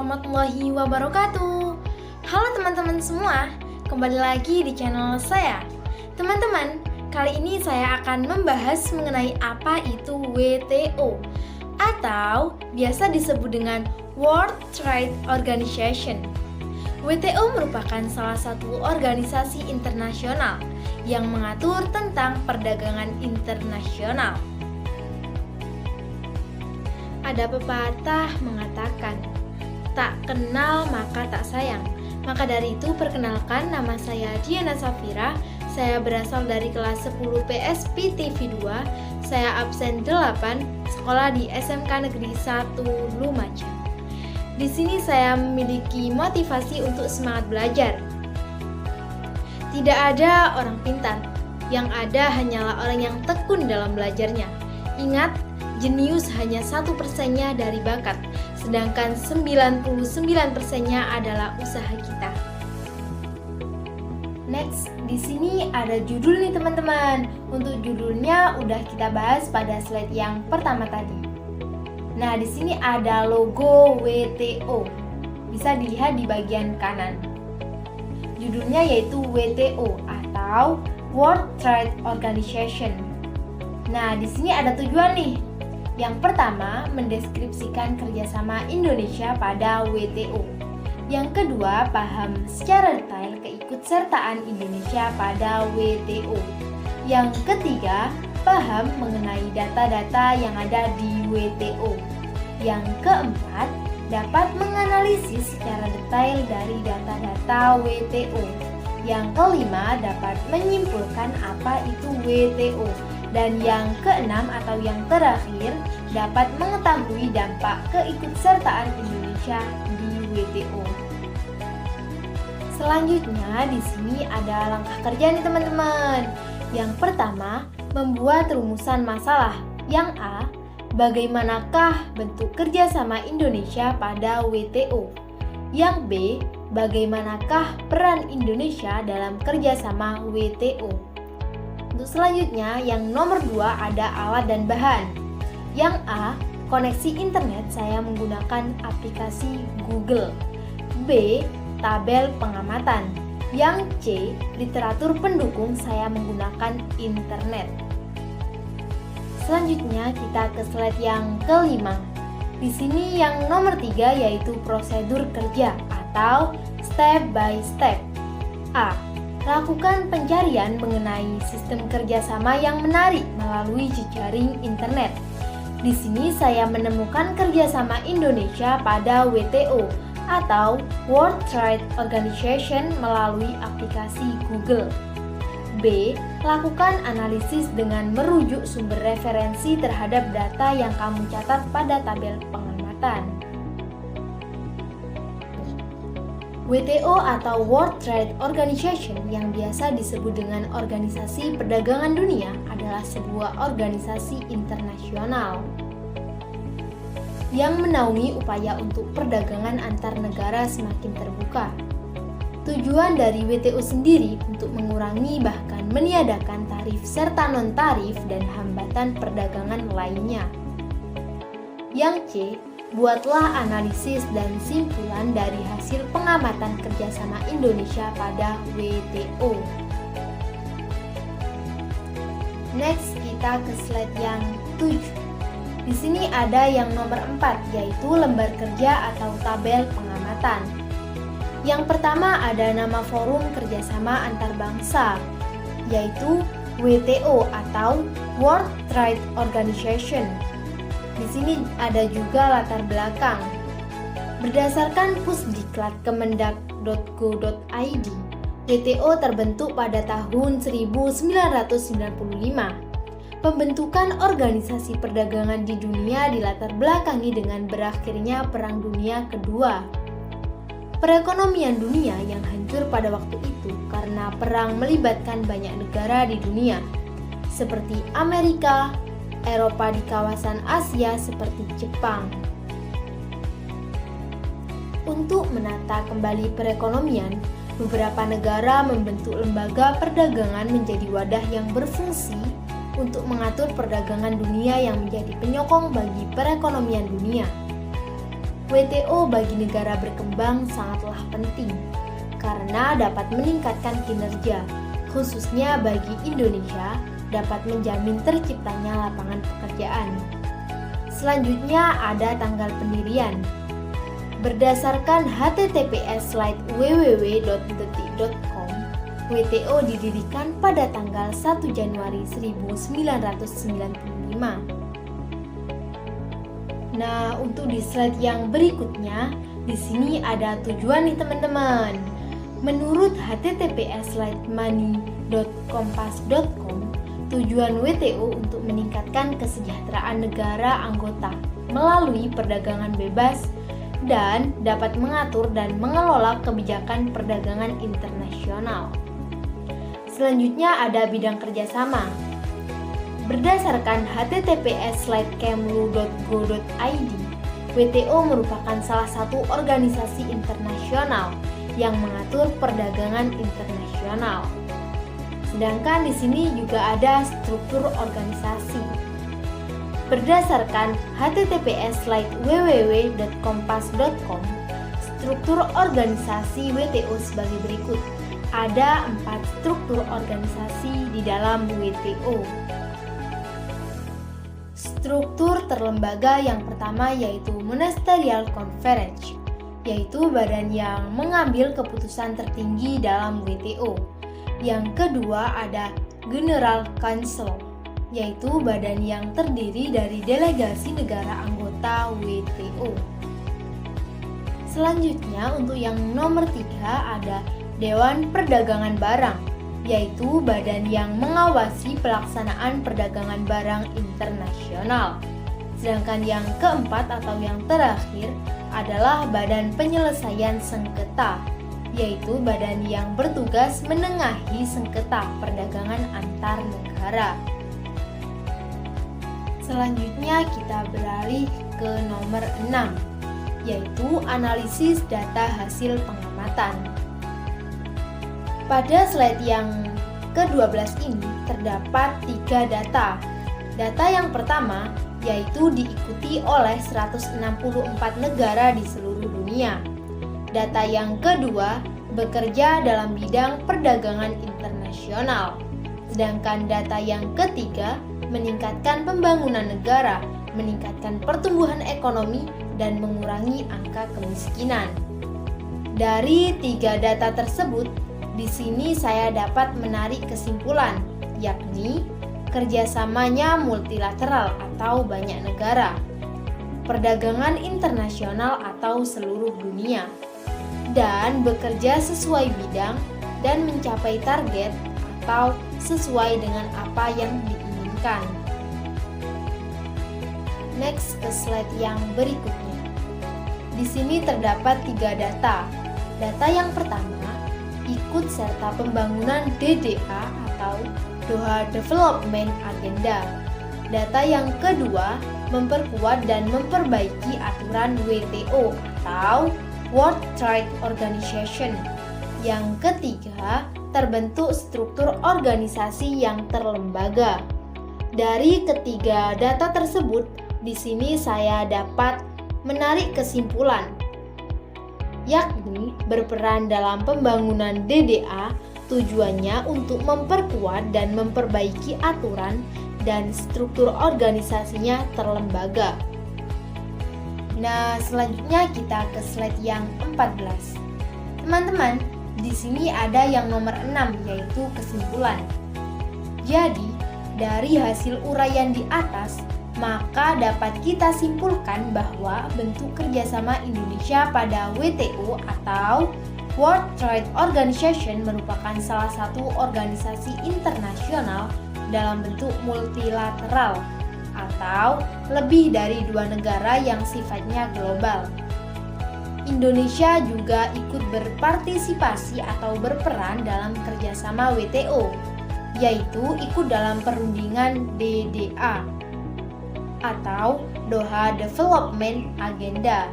warahmatullahi wabarakatuh. Halo teman-teman semua, kembali lagi di channel saya. Teman-teman, kali ini saya akan membahas mengenai apa itu WTO atau biasa disebut dengan World Trade Organization. WTO merupakan salah satu organisasi internasional yang mengatur tentang perdagangan internasional. Ada pepatah mengatakan, tak kenal maka tak sayang. Maka dari itu perkenalkan, nama saya Diana Safira. Saya berasal dari kelas 10 PSPTV 2. Saya absen 8, sekolah di SMK Negeri 1 Lumajang. Di sini saya memiliki motivasi untuk semangat belajar. Tidak ada orang pintar, yang ada hanyalah orang yang tekun dalam belajarnya. Ingat, jenius hanya 1%-nya dari bakat, sedangkan 99%-nya adalah usaha kita. Next, di sini ada judul nih teman-teman. Untuk judulnya udah kita bahas pada slide yang pertama tadi. Nah, di sini ada logo WTO. Bisa dilihat di bagian kanan. Judulnya yaitu WTO atau World Trade Organization. Nah, di sini ada tujuan nih. Yang pertama, mendeskripsikan kerjasama Indonesia pada WTO. Yang kedua, paham secara detail keikutsertaan Indonesia pada WTO. Yang ketiga, paham mengenai data-data yang ada di WTO. Yang keempat, dapat menganalisis secara detail dari data-data WTO. Yang kelima, dapat menyimpulkan apa itu WTO. Dan yang keenam atau yang terakhir, dapat mengetahui dampak keikutsertaan Indonesia di WTO. Selanjutnya di sini ada langkah kerja nih teman-teman. Yang pertama, membuat rumusan masalah. Yang A, bagaimanakah bentuk kerjasama Indonesia pada WTO? Yang B, bagaimanakah peran Indonesia dalam kerjasama WTO? Untuk selanjutnya, yang nomor 2 ada alat dan bahan. Yang A, koneksi internet saya menggunakan aplikasi Google. B, tabel pengamatan. Yang C, literatur pendukung saya menggunakan internet. Selanjutnya kita ke slide yang kelima. Di sini yang nomor 3 yaitu prosedur kerja atau step by step. A, lakukan pencarian mengenai sistem kerjasama yang menarik melalui jejaring internet. Di sini saya menemukan kerjasama Indonesia pada WTO atau World Trade Organization melalui aplikasi Google. B, lakukan analisis dengan merujuk sumber referensi terhadap data yang kamu catat pada tabel pengamatan. WTO atau World Trade Organization yang biasa disebut dengan Organisasi Perdagangan Dunia adalah sebuah organisasi internasional yang menaungi upaya untuk perdagangan antar negara semakin terbuka. Tujuan dari WTO sendiri untuk mengurangi bahkan meniadakan tarif serta non-tarif dan hambatan perdagangan lainnya. Yang C, buatlah analisis dan simpulan dari hasil pengamatan kerjasama Indonesia pada WTO. Next, kita ke slide yang 7. Di sini ada yang nomor 4, yaitu lembar kerja atau tabel pengamatan. Yang pertama ada nama forum kerjasama antar bangsa, yaitu WTO atau World Trade Organization. Di sini ada juga latar belakang. Berdasarkan Pusdiklat Kemendak.go.id, WTO terbentuk pada tahun 1995. Pembentukan organisasi perdagangan di dunia dilatar belakangi dengan berakhirnya Perang Dunia Kedua. Perekonomian dunia yang hancur pada waktu itu karena perang melibatkan banyak negara di dunia, seperti Amerika, Eropa di kawasan Asia seperti Jepang. Untuk menata kembali perekonomian, beberapa negara membentuk lembaga perdagangan menjadi wadah yang berfungsi untuk mengatur perdagangan dunia yang menjadi penyokong bagi perekonomian dunia. WTO bagi negara berkembang sangatlah penting karena dapat meningkatkan kinerja, khususnya bagi Indonesia dapat menjamin terciptanya lapangan pekerjaan. Selanjutnya ada tanggal pendirian. Berdasarkan https://www.detik.com, WTO didirikan pada tanggal 1 Januari 1995. Nah, untuk di slide yang berikutnya, di sini ada tujuan nih teman-teman. Menurut https://money.kompas.com, tujuan WTO untuk meningkatkan kesejahteraan negara anggota melalui perdagangan bebas dan dapat mengatur dan mengelola kebijakan perdagangan internasional. Selanjutnya ada bidang kerjasama. Berdasarkan https://kemlu.go.id, WTO merupakan salah satu organisasi internasional yang mengatur perdagangan internasional. Sedangkan di sini juga ada struktur organisasi. Berdasarkan https://www.kompas.com, struktur organisasi WTO sebagai berikut. Ada 4 struktur organisasi di dalam WTO. Struktur terlembaga yang pertama yaitu Ministerial Conference, yaitu badan yang mengambil keputusan tertinggi dalam WTO. Yang kedua ada General Council, yaitu badan yang terdiri dari delegasi negara anggota WTO. Selanjutnya untuk yang nomor 3 ada Dewan Perdagangan Barang, yaitu badan yang mengawasi pelaksanaan perdagangan barang internasional. Sedangkan yang keempat atau yang terakhir adalah Badan Penyelesaian Sengketa, yaitu badan yang bertugas menengahi sengketa perdagangan antar negara. Selanjutnya kita beralih ke nomor 6, yaitu analisis data hasil pengamatan. Pada slide yang ke-12 ini terdapat 3 data. Data yang pertama yaitu diikuti oleh 164 negara di seluruh dunia. Data yang kedua bekerja dalam bidang perdagangan internasional. Sedangkan data yang ketiga meningkatkan pembangunan negara, meningkatkan pertumbuhan ekonomi, dan mengurangi angka kemiskinan. Dari 3 data tersebut, di sini saya dapat menarik kesimpulan, yakni kerjasamanya multilateral atau banyak negara, perdagangan internasional atau seluruh dunia, dan bekerja sesuai bidang dan mencapai target atau sesuai dengan apa yang diinginkan. Next ke slide yang berikutnya. Di sini terdapat 3 data. Data yang pertama, ikut serta pembangunan DDA atau Doha Development Agenda. Data yang kedua, memperkuat dan memperbaiki aturan WTO atau World Trade Organization. Yang ketiga, terbentuk struktur organisasi yang terlembaga. Dari ketiga data tersebut, di sini saya dapat menarik kesimpulan, yakni berperan dalam pembangunan DDA tujuannya untuk memperkuat dan memperbaiki aturan dan struktur organisasinya terlembaga. Nah, selanjutnya kita ke slide yang 14. Teman-teman, di sini ada yang nomor 6 yaitu kesimpulan. Jadi, dari hasil uraian di atas, maka dapat kita simpulkan bahwa bentuk kerjasama Indonesia pada WTO atau World Trade Organization merupakan salah satu organisasi internasional dalam bentuk multilateral atau lebih dari 2 negara yang sifatnya global. Indonesia juga ikut berpartisipasi atau berperan dalam kerjasama WTO, yaitu ikut dalam perundingan DDA atau Doha Development Agenda.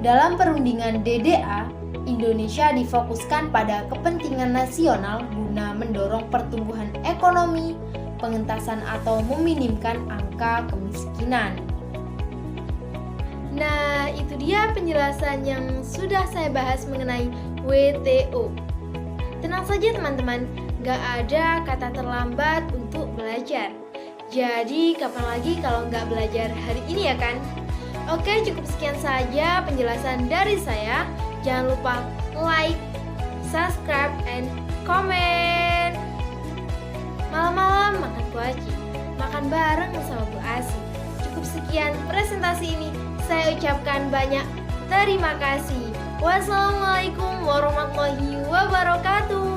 Dalam perundingan DDA, Indonesia difokuskan pada kepentingan nasional guna mendorong pertumbuhan ekonomi, pengentasan atau meminimkan angka kemiskinan. Nah, itu dia penjelasan yang sudah saya bahas mengenai WTO. Tenang saja teman-teman, gak ada kata terlambat untuk belajar. Jadi kapan lagi kalau nggak belajar hari ini ya kan? Oke, cukup sekian saja penjelasan dari saya. Jangan lupa like, subscribe, and comment. Malam-malam makan kuaci, makan bareng sama Bu Asi. Cukup sekian presentasi ini. Saya ucapkan banyak terima kasih. Wassalamualaikum warahmatullahi wabarakatuh.